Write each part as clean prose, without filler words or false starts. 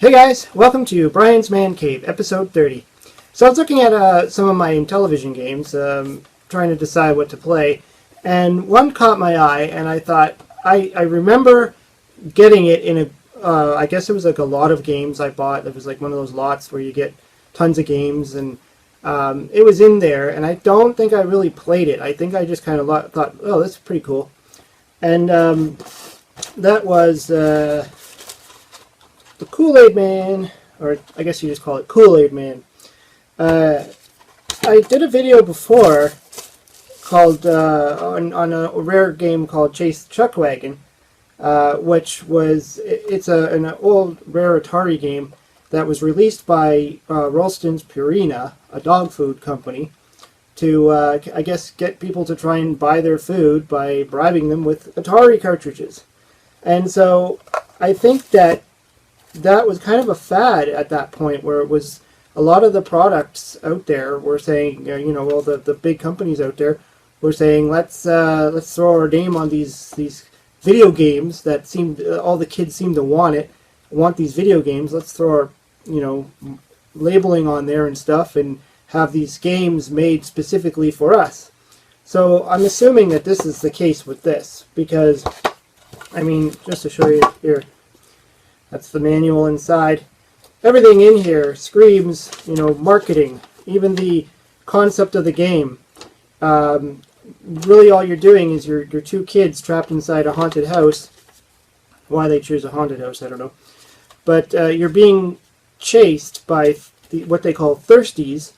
Hey guys, welcome to Brian's Man Cave, episode 30. So I was looking at some of my Intellivision games, trying to decide what to play, and one caught my eye, and I thought, I remember getting it in I guess it was like a lot of games I bought. It was like one of those lots where you get tons of games, and it was in there, and I don't think I really played it. I think I just kind of thought, oh, this is pretty cool. And that was the Kool-Aid Man, or I guess you just call it Kool-Aid Man. I did a video before called on a rare game called Chase the Chuck Wagon, which was it's an old rare Atari game that was released by Ralston's Purina, a dog food company, to I guess get people to try and buy their food by bribing them with Atari cartridges. And so I think that was kind of a fad at that point, where it was a lot of the products out there were saying, well, the big companies out there were saying, let's throw our name on these video games that seemed all the kids seem to want these video games. Let's throw our labeling on there and stuff, and have these games made specifically for us. So I'm assuming that this is the case with this, because I mean, just to show you here. That's the manual inside. Everything in here screams, marketing. Even the concept of the game. Really all you're doing is you're two kids trapped inside a haunted house. Why they choose a haunted house, I don't know. But you're being chased by what they call thirsties.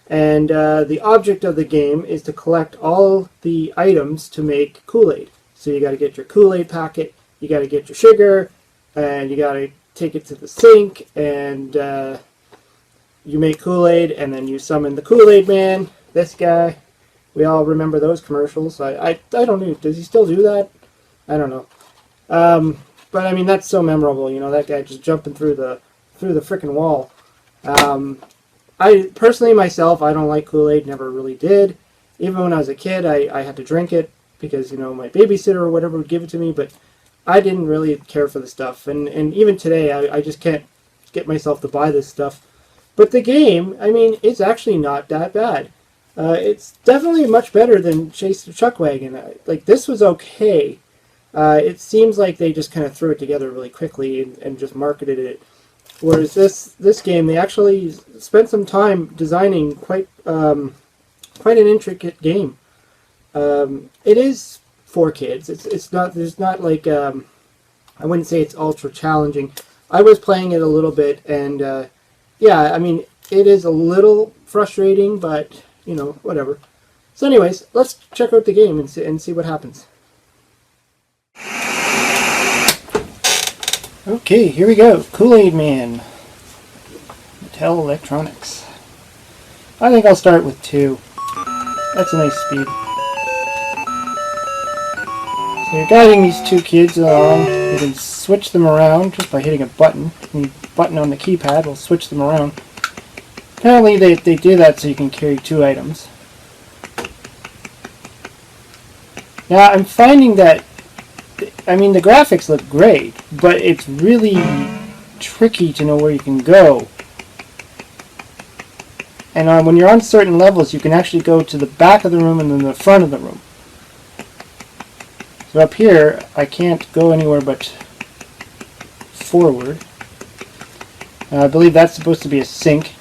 And the object of the game is to collect all the items to make Kool-Aid. So you got to get your Kool-Aid packet, you got to get your sugar, and you got to take it to the sink, and you make Kool-Aid, and then you summon the Kool-Aid Man, this guy. We all remember those commercials. I don't know, does he still do that? I don't know. But I mean, that's so memorable, that guy just jumping through the frickin' wall. I personally, myself, I don't like Kool-Aid, never really did. Even when I was a kid, I had to drink it because, my babysitter or whatever would give it to me, but I didn't really care for the stuff, and even today I just can't get myself to buy this stuff. But the game, I mean, it's actually not that bad. It's definitely much better than Chase the Chuck Wagon. Like, this was okay. It seems like they just kind of threw it together really quickly and just marketed it. Whereas this game, they actually spent some time designing quite an intricate game. It is for kids. It's not. There's not like I wouldn't say it's ultra challenging. I was playing it a little bit, and yeah, I mean, it is a little frustrating, but whatever. So, anyways, let's check out the game and see what happens. Okay, here we go. Kool-Aid Man. Mattel Electronics. I think I'll start with 2. That's a nice speed. So you're guiding these two kids along. You can switch them around just by hitting a button. The button on the keypad will switch them around. Apparently they do that so you can carry 2 items. Now I'm finding that, I mean, the graphics look great, but it's really tricky to know where you can go. And when you're on certain levels, you can actually go to the back of the room and then the front of the room. So up here, I can't go anywhere but forward. I believe that's supposed to be a sink.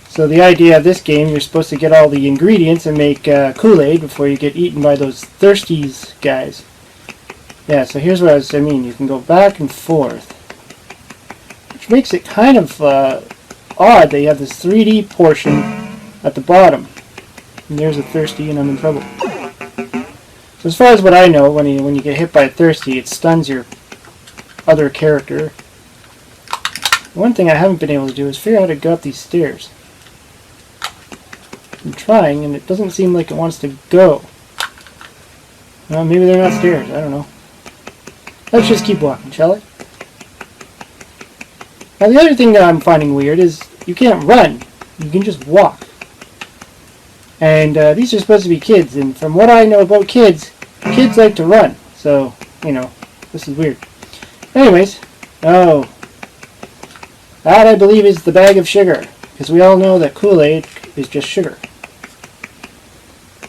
So the idea of this game, you're supposed to get all the ingredients and make Kool-Aid before you get eaten by those thirsties guys. Yeah, so here's what I mean. You can go back and forth, which makes it kind of odd that you have this 3D portion at the bottom. And there's a thirsty, and I'm in trouble. So as far as what I know, when you get hit by a thirsty, it stuns your other character. One thing I haven't been able to do is figure out how to go up these stairs. I'm trying, and it doesn't seem like it wants to go. Well, maybe they're not stairs. I don't know. Let's just keep walking, shall we? Now the other thing that I'm finding weird is you can't run. You can just walk. And these are supposed to be kids, and from what I know about kids like to run. So, this is weird. Anyways, oh, That, I believe, is the bag of sugar, because we all know that Kool-Aid is just sugar.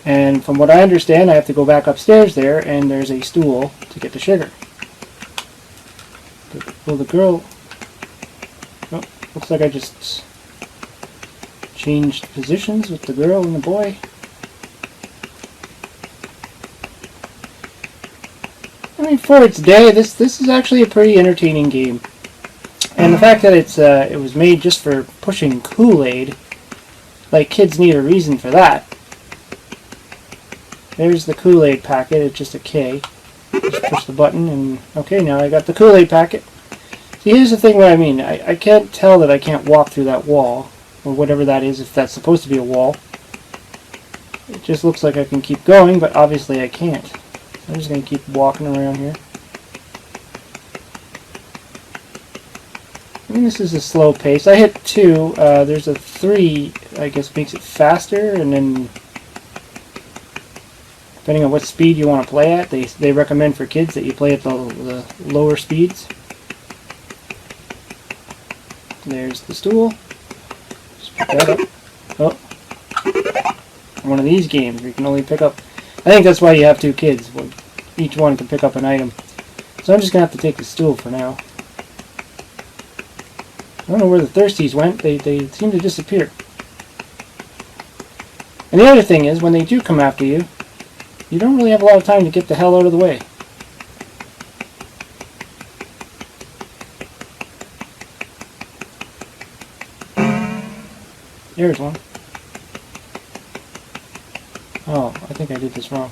And from what I understand, I have to go back upstairs there, and there's a stool to get the sugar. Will the girl... Oh, looks like I just changed positions with the girl and the boy. I mean, for its day, this is actually a pretty entertaining game. And the fact that it was made just for pushing Kool-Aid, like, kids need a reason for that. There's the Kool-Aid packet, it's just a K. Just push the button and, okay, now I got the Kool-Aid packet. See, here's the thing what I mean. I can't tell that I can't walk through that wall, or whatever that is, if that's supposed to be a wall. It just looks like I can keep going, but obviously I can't. So I'm just going to keep walking around here. I mean, this is a slow pace. I hit 2. There's a 3, I guess, makes it faster, and then depending on what speed you want to play at, they recommend for kids that you play at the lower speeds. There's the stool. Just pick that up. Oh. One of these games where you can only pick up... I think that's why you have 2 kids. Each one can pick up an item. So I'm just going to have to take the stool for now. I don't know where the thirsties went. They seem to disappear. And the other thing is, when they do come after you, you don't really have a lot of time to get the hell out of the way. There's one. Oh, I think I did this wrong.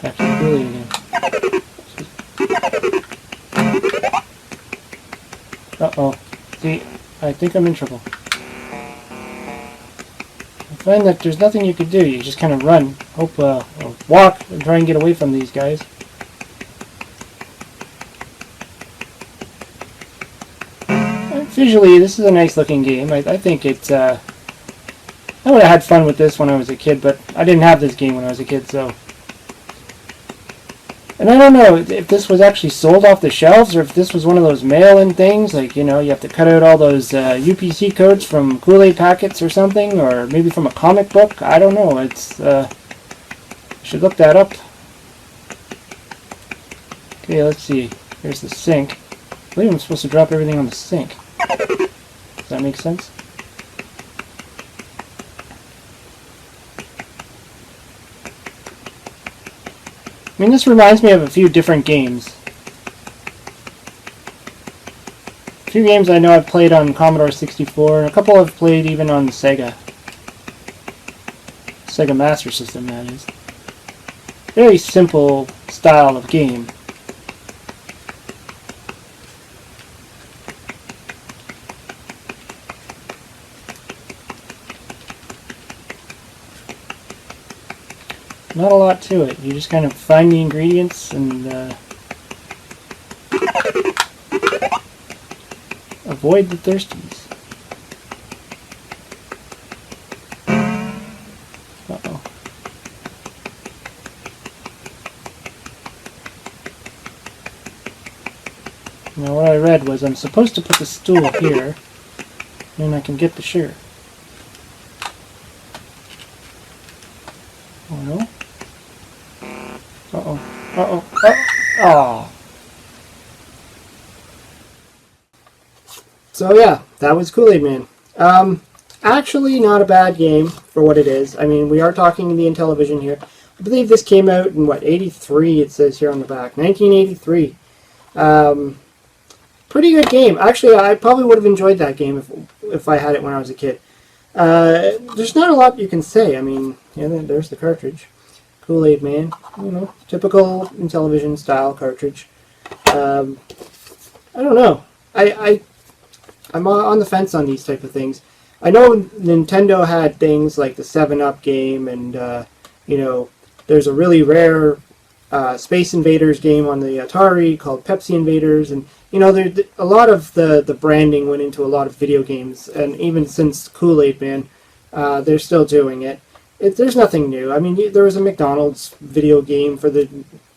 Back to the Kool-Aid again. Uh-oh. See, I think I'm in trouble. I find that there's nothing you can do. You just kind of run, hope, or walk, and try and get away from these guys. And visually, this is a nice looking game. I think it's, I would have had fun with this when I was a kid, but I didn't have this game when I was a kid, so... And I don't know if this was actually sold off the shelves, or if this was one of those mail-in things, like, you know, you have to cut out all those UPC codes from Kool-Aid packets or something, or maybe from a comic book. I don't know. It's, I should look that up. Okay, let's see. Here's the sink. I believe I'm supposed to drop everything on the sink. Does that make sense? I mean, this reminds me of a few different games. A few games I know I've played on Commodore 64, and a couple I've played even on Sega. Sega Master System, that is. Very simple style of game. Not a lot to it. You just kind of find the ingredients and avoid the thirsties. Uh-oh. Now what I read was I'm supposed to put the stool here, and I can get the sugar. Oh no. Uh-oh. Uh-oh. Oh. So yeah, that was Kool-Aid Man. Actually not a bad game for what it is. I mean, we are talking the Intellivision here. I believe this came out in, what, 83, it says here on the back. 1983. Pretty good game. Actually, I probably would have enjoyed that game if I had it when I was a kid. There's not a lot you can say. I mean, yeah, there's the cartridge. Kool-Aid Man, you know, typical Intellivision style cartridge. I don't know. I'm on the fence on these type of things. I know Nintendo had things like the 7-Up game, and you know, there's a really rare Space Invaders game on the Atari called Pepsi Invaders, and you know, a lot of the branding went into a lot of video games, and even since Kool-Aid Man, they're still doing it. There's nothing new. I mean, there was a McDonald's video game for the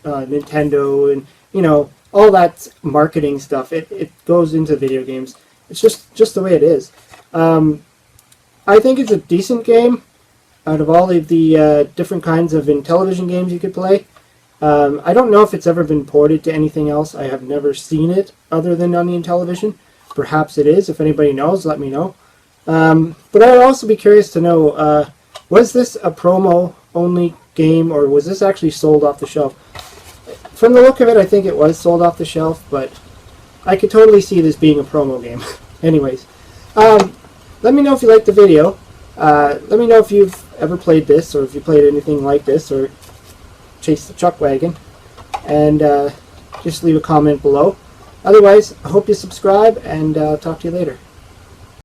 Nintendo, and you know, all that marketing stuff. It goes into video games. It's just the way it is. I think it's a decent game. Out of all of the different kinds of Intellivision games you could play, I don't know if it's ever been ported to anything else. I have never seen it other than on the Intellivision. Perhaps it is. If anybody knows, let me know. But I would also be curious to know, was this a promo-only game, or was this actually sold off the shelf? From the look of it, I think it was sold off the shelf, but I could totally see this being a promo game. Anyways, let me know if you liked the video. Let me know if you've ever played this, or if you played anything like this, or chased the chuck wagon, and just leave a comment below. Otherwise, I hope you subscribe, and talk to you later.